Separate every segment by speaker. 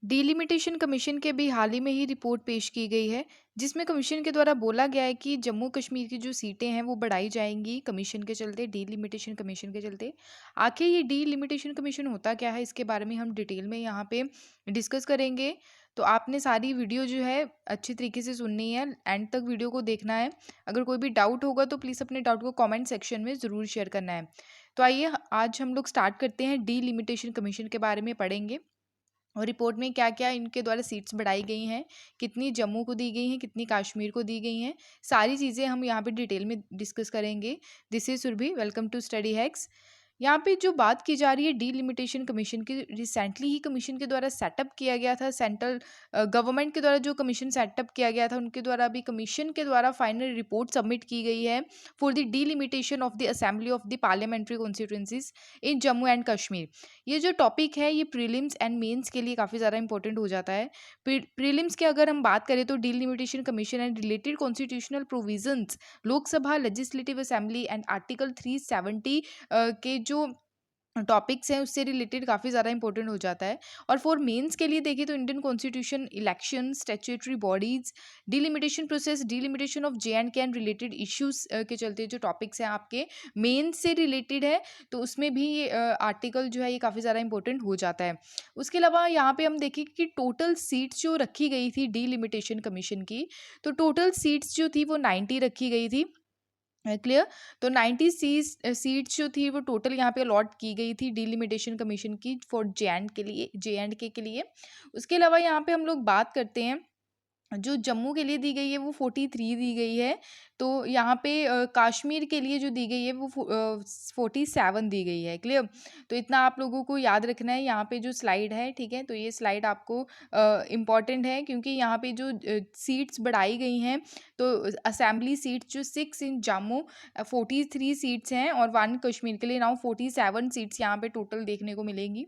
Speaker 1: Delimitation commission के भी हाल ही में ही रिपोर्ट पेश की गई है, जिसमें कमीशन के द्वारा बोला गया है कि जम्मू कश्मीर की जो सीटें हैं वो बढ़ाई जाएंगी कमीशन के चलते, डीलिमिटेशन कमीशन के चलते। आखिर ये डीलिमिटेशन कमीशन होता क्या है, इसके बारे में हम डिटेल में यहाँ पे डिस्कस करेंगे। तो आपने सारी वीडियो जो है अच्छी तरीके से सुननी है, एंड तक वीडियो को देखना है। अगर कोई भी डाउट होगा तो प्लीज़ अपने डाउट को कॉमेंट सेक्शन में ज़रूर शेयर करना है। तो आइए आज हम लोग स्टार्ट करते हैं, डीलिमिटेशन कमीशन के बारे में पढ़ेंगे और रिपोर्ट में क्या-क्या इनके द्वारा सीट्स बढ़ाई गई हैं, कितनी जम्मू को दी गई हैं, कितनी कश्मीर को दी गई हैं, सारी चीज़ें हम यहाँ पे डिटेल में डिस्कस करेंगे। This is Surabhi, welcome to study hacks. यहाँ पे जो बात की जा रही है डीलिमिटेशन कमीशन की, रिसेंटली ही कमीशन के द्वारा सेटअप किया गया था, सेंट्रल गवर्नमेंट के द्वारा जो कमीशन सेटअप किया गया था, उनके द्वारा अभी कमीशन के द्वारा फाइनल रिपोर्ट सबमिट की गई है for the delimitation of the assembly of the parliamentary constituencies in Jammu and Kashmir. ये जो टॉपिक है ये प्रीलिम्स एंड मेंस के लिए काफ़ी ज़्यादा इंपॉर्टेंट हो जाता है। प्रीलिम्स की अगर हम बात करें तो delimitation commission and related constitutional provisions, Lok Sabha legislative assembly and article 370 के जो टॉपिक्स हैं उससे रिलेटेड काफ़ी ज़्यादा इंपॉर्टेंट हो जाता है। और फॉर मेंस के लिए देखें तो Indian constitution, election, statutory bodies, delimitation process, delimitation of J and related issues के चलते जो टॉपिक्स हैं आपके मेंस से रिलेटेड है, तो उसमें भी ये आर्टिकल जो है ये काफ़ी ज़्यादा इंपॉर्टेंट हो जाता है। उसके अलावा यहाँ पे हम देखें कि टोटल सीट्स जो रखी गई थी डीलिमिटेशन कमीशन की, तो टोटल सीट्स जो थी वो 90 रखी गई थी। क्लियर। तो 90 सीट्स जो थी वो टोटल यहाँ पे अलॉट की गई थी डीलिमिटेशन कमीशन की फॉर जे एंड के लिए। उसके अलावा यहाँ पे हम लोग बात करते हैं, जो जम्मू के लिए दी गई है वो 43 दी गई है। तो यहाँ पे कश्मीर के लिए जो दी गई है वो 47 दी गई है। क्लियर। तो इतना आप लोगों को याद रखना है। यहाँ पे जो स्लाइड है, ठीक है, तो ये स्लाइड आपको इम्पॉर्टेंट है क्योंकि यहाँ पे जो सीट्स बढ़ाई गई हैं, तो असेंबली सीट्स जो 6 इन जम्मू, 43 सीट्स हैं, और 1 कश्मीर के लिए नाउ 47 सीट्स यहाँ पे टोटल देखने को मिलेंगी।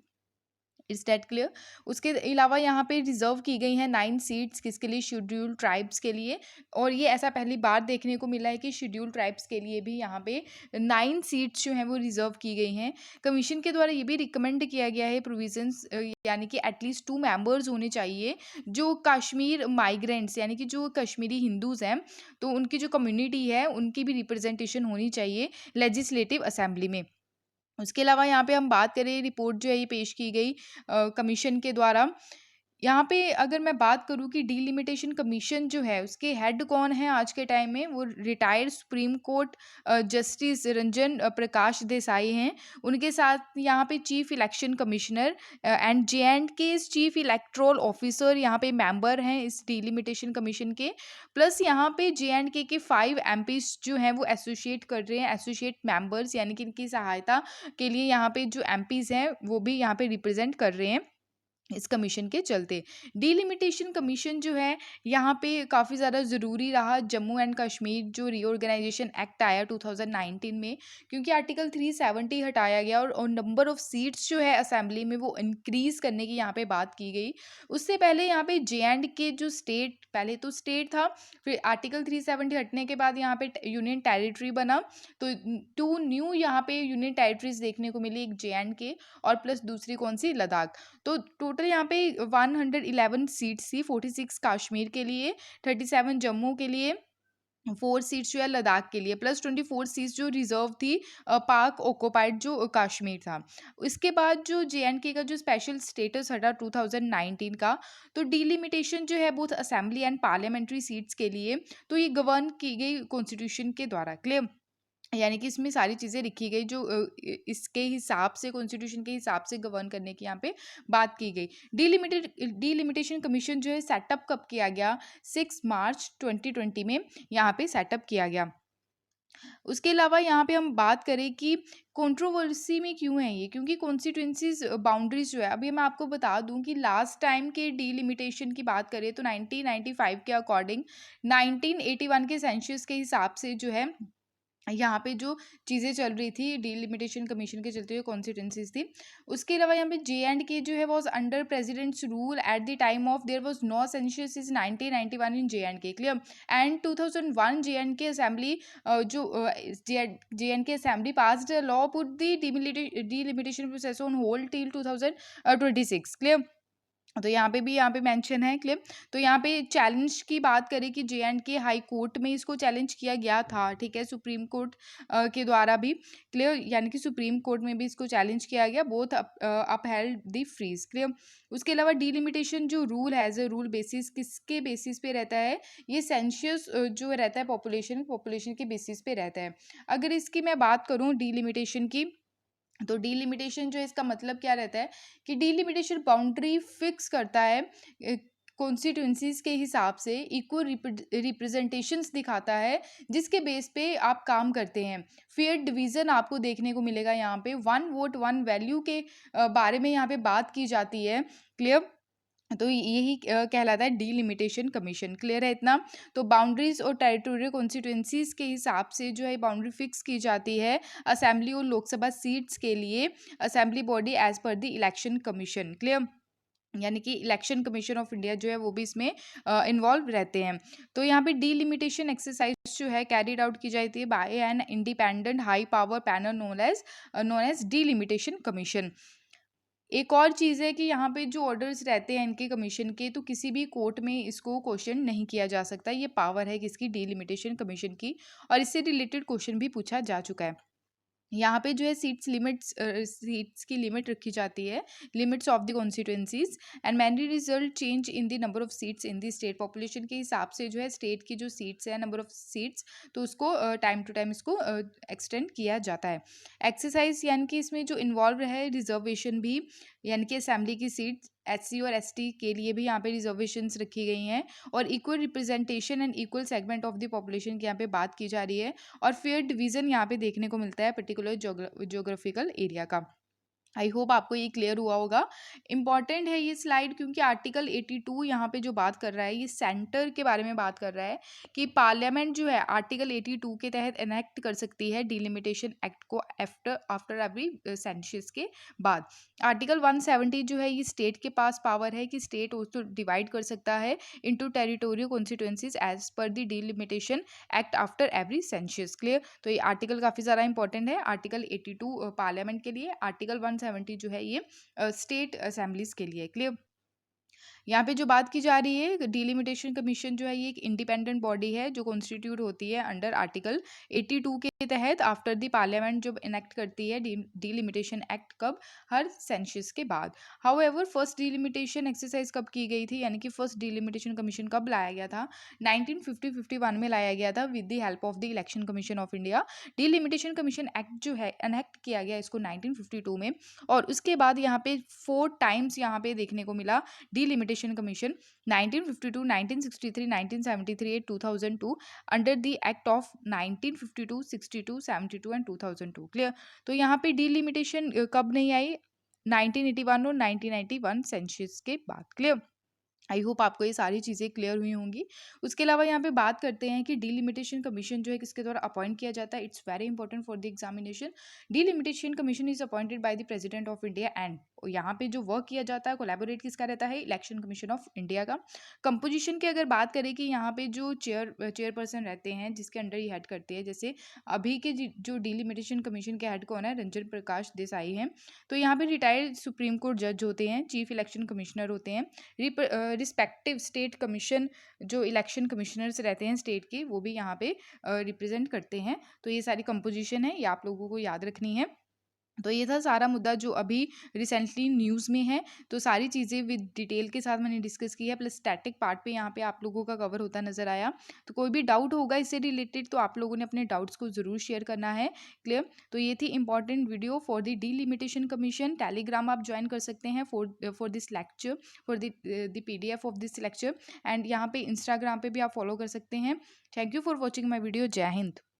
Speaker 1: Is that clear. उसके अलावा यहाँ पे रिजर्व की गई हैं 9 सीट्स, किसके लिए, शेड्यूल्ड ट्राइब्स के लिए। और ये ऐसा पहली बार देखने को मिला है कि शेड्यूल्ड ट्राइब्स के लिए भी यहाँ पे 9 सीट्स जो हैं वो रिजर्व की गई हैं। कमीशन के द्वारा ये भी रिकमेंड किया गया है प्रोविजंस, यानी कि एटलीस्ट 2 मेंबर्स होने चाहिए जो कश्मीर माइग्रेंट्स, यानी कि जो कश्मीरी हिंदूज़ हैं, तो उनकी जो कम्युनिटी है उनकी भी रिप्रेजेंटेशन होनी चाहिए लेजिस्लेटिव असेंबली में। उसके अलावा यहाँ पे हम बात करें, रिपोर्ट जो है ये पेश की गई कमीशन के द्वारा। यहाँ पे अगर मैं बात करूँ कि डीलिमिटेशन कमीशन जो है उसके हेड कौन है आज के टाइम में, वो retired supreme court justice Ranjan Prakash Desai हैं। उनके साथ यहाँ पे chief election commissioner and J and K chief electoral officer यहाँ पे मेंबर हैं इस डीलिमिटेशन कमीशन के। प्लस यहाँ पे जे एंड के 5 एमपीज जो हैं वो एसोसिएट कर रहे हैं, एसोसिएट मेंबर्स, यानी कि इनकी सहायता के लिए यहाँ पे जो एमपीज हैं वो भी यहाँ पे रिप्रेजेंट कर रहे हैं इस कमीशन के चलते। डीलिमिटेशन कमीशन जो है यहाँ पे काफ़ी ज़्यादा ज़रूरी रहा जम्मू एंड कश्मीर जो रीऑर्गेनाइजेशन एक्ट आया 2019 में, क्योंकि आर्टिकल 370 हटाया गया और नंबर ऑफ सीट्स जो है असेंबली में वो इंक्रीज़ करने की यहाँ पे बात की गई। उससे पहले यहाँ पे जे एंड के जो स्टेट, पहले तो स्टेट था, फिर आर्टिकल 370 हटने के बाद यहाँ पे यूनियन टेरिटरी बना। तो 2 न्यू यहाँ पे यूनियन टेरिटरीज देखने को मिली, एक जे एंड के और प्लस दूसरी कौन सी, लद्दाख। तो टोटल यहाँ पे 111 सीट्स थी, 46 कश्मीर के लिए, 37 जम्मू के लिए, 4 सीट्स जो है लद्दाख के लिए, प्लस 24 सीट्स जो रिजर्व थी पाक ऑक्युपाइड जो कश्मीर था। इसके बाद जो जे एंड के का जो स्पेशल स्टेटस हटा 2019 का, तो डीलिमिटेशन जो है both assembly and parliamentary seats के लिए, तो ये गवर्न की गई कॉन्स्टिट्यूशन के द्वारा। क्लियर। यानी कि इसमें सारी चीज़ें लिखी गई जो इसके हिसाब से, कॉन्स्टिट्यूशन के हिसाब से गवर्न करने की यहाँ पे बात की गई। डीलिमिटेशन कमीशन जो है सेटअप कब किया गया, 6 मार्च 2020 में यहाँ पे सेटअप किया गया। उसके अलावा यहाँ पे हम बात करें कि कंट्रोवर्सी में क्यों है ये, क्योंकि कॉन्स्टिट्यूंसीज बाउंड्रीज जो है, अभी मैं आपको बता दूं कि लास्ट टाइम के डीलिमिटेशन की बात करें तो 1995 के अकॉर्डिंग, 1981 के सेंसस के हिसाब से जो है यहाँ पे जो चीज़ें चल रही थी डीलिमिटेशन कमीशन के चलते हुए कॉन्स्टिट्यूंसीज थी। उसके अलावा यहाँ पे जे एंड के जो है was under president's rule at the time of there was no census is 1991 in J and K. Clear. And 2001 J and K assembly, जो J and K assembly passed law put the delimitation process on hold till 2026। Clear. तो यहाँ पे mention है, clear. तो यहाँ पे challenge की बात करें कि J&K हाई कोर्ट में इसको चैलेंज किया गया था, ठीक है, सुप्रीम कोर्ट के द्वारा भी, क्लियर, यानी कि सुप्रीम कोर्ट में भी इसको चैलेंज किया गया, both upheld the freeze, clear. उसके अलावा डीलिमिटेशन जो रूल है, एज अ रूल बेसिस किसके बेसिस पे रहता है, ये सेंशियस जो रहता है पॉपुलेशन के बेसिस पे रहता है। अगर इसकी मैं बात करूँ डीलिमिटेशन की, तो डीलिमिटेशन जो है इसका मतलब क्या रहता है कि डीलिमिटेशन बाउंड्री फिक्स करता है कॉन्स्टिट्यूंसीज के हिसाब से, इक्वल रिप्रेजेंटेशंस दिखाता है जिसके बेस पे आप काम करते हैं। फेयर डिवीजन आपको देखने को मिलेगा यहाँ पे, वन वोट वन वैल्यू के बारे में यहाँ पे बात की जाती है, क्लियर। तो यही कहलाता है डीलिमिटेशन कमीशन, क्लियर है इतना। तो बाउंड्रीज और टेरिटोरियल कॉन्स्टिट्यूंसीज के हिसाब से जो है बाउंड्री फिक्स की जाती है असेंबली और लोकसभा सीट्स के लिए, assembly body as per the election commission, clear, यानी कि इलेक्शन कमीशन ऑफ इंडिया जो है वो भी इसमें इन्वॉल्व रहते हैं। तो यहाँ पे डीलिमिटेशन एक्सरसाइज जो है कैरिड आउट की जाती है by an independent high power panel known as delimitation commission. एक और चीज़ है कि यहाँ पे जो ऑर्डर्स रहते हैं इनके कमीशन के, तो किसी भी कोर्ट में इसको क्वेश्चन नहीं किया जा सकता, ये पावर है किसकी, डीलिमिटेशन कमीशन की, और इससे रिलेटेड क्वेश्चन भी पूछा जा चुका है। यहाँ पे जो है सीट्स की लिमिट रखी जाती है, limits of the constituencies, and many result change in the number of seats in the state, population के हिसाब से जो है स्टेट की जो सीट्स है, नंबर ऑफ सीट्स, तो उसको टाइम टू टाइम इसको एक्सटेंड किया जाता है। एक्सरसाइज यानी कि इसमें जो इन्वॉल्व है रिजर्वेशन भी, यानी कि असेंबली की सीट SC और ST के लिए भी यहाँ पे रिजर्वेशंस रखी गई हैं, और equal representation and equal segment of the population की यहाँ पे बात की जा रही है, और फेयर डिवीजन यहाँ पे देखने को मिलता है पर्टिकुलर जोग्राफिकल एरिया का। आई होप आपको ये क्लियर हुआ होगा। इंपॉर्टेंट है ये स्लाइड क्योंकि आर्टिकल 82 यहाँ पे जो बात कर रहा है, ये सेंटर के बारे में बात कर रहा है कि पार्लियामेंट जो है आर्टिकल 82 के तहत एनेक्ट कर सकती है डीलिमिटेशन एक्ट को आफ्टर एवरी सेंसस के बाद। आर्टिकल 170 जो है ये स्टेट के पास पावर है कि स्टेट उसको डिवाइड कर सकता है into territorial constituencies as per the delimitation act after every census, clear. तो ये आर्टिकल काफ़ी ज़्यादा इंपॉर्टेंट है, आर्टिकल 82 पार्लियामेंट के लिए, आर्टिकल 170 जो है ये स्टेट असेंबलीज के लिए, क्लियर। यहाँ पे जो बात की जा रही है, डीलिमिटेशन कमीशन जो है ये एक इंडिपेंडेंट बॉडी है जो कॉन्स्टिट्यूट होती है अंडर आर्टिकल 82 के तहत आफ्टर द पार्लियामेंट जब इनेक्ट करती है डीलिमिटेशन एक्ट, कब, हर सेंसस के बाद। हाउएवर फर्स्ट डीलिमिटेशन एक्सरसाइज कब की गई थी, यानी कि फर्स्ट डीलिमिटेशन कमीशन कब लाया गया था, 1950-51 में लाया गया था with the help of the election commission of India. Delimitation commission act जो है एनेक्ट किया गया इसको 1952 में, और उसके बाद यहाँ पे 4 टाइम्स यहाँ पे देखने को मिला delimitation commission, 1952, 1963, 1973 and 2002 under the act of 1952, 62, 72 and 2002, clear. तो यहाँ पे डीलिमिटेशन कब नहीं आई, 1981 और 1991 सेंसस के बाद, क्लियर। आई होप आपको ये सारी चीज़ें क्लियर हुई होंगी। उसके अलावा यहाँ पे बात करते हैं कि डीलिमिटेशन कमीशन जो है किसके द्वारा अपॉइंट किया जाता है, it's very important for the examination. Delimitation commission is appointed by the president of India, and यहाँ पे जो वर्क किया जाता है कोलैबोरेट किसका रहता है, इलेक्शन कमीशन ऑफ इंडिया का। कंपोजिशन की अगर बात करें कि यहाँ पे जो चेयरपर्सन रहते हैं जिसके अंडर ये हेड करते हैं, जैसे अभी के जो डीलिमिटेशन कमीशन के हेड कौन है, रंजन प्रकाश देसाई हैं। तो यहाँ पे रिटायर्ड सुप्रीम कोर्ट जज होते हैं, चीफ इलेक्शन कमिश्नर होते हैं, रिस्पेक्टिव स्टेट कमीशन जो इलेक्शन कमिश्नर्स रहते हैं स्टेट के, वो भी यहाँ पे रिप्रेजेंट करते हैं। तो ये सारी कंपोजिशन है, ये आप लोगों को याद रखनी है। तो ये था सारा मुद्दा जो अभी रिसेंटली न्यूज़ में है। तो सारी चीज़ें विद डिटेल के साथ मैंने डिस्कस की है, प्लस स्टैटिक पार्ट पे यहाँ पे आप लोगों का कवर होता नज़र आया। तो कोई भी डाउट होगा इससे रिलेटेड तो आप लोगों ने अपने डाउट्स को ज़रूर शेयर करना है, क्लियर। तो ये थी important video for the delimitation commission. Telegram आप ज्वाइन कर सकते हैं for this lecture, for the PDF of this lecture, and यहाँ पे इंस्टाग्राम पे भी आप फॉलो कर सकते हैं। Thank you for watching my video. जय हिंद।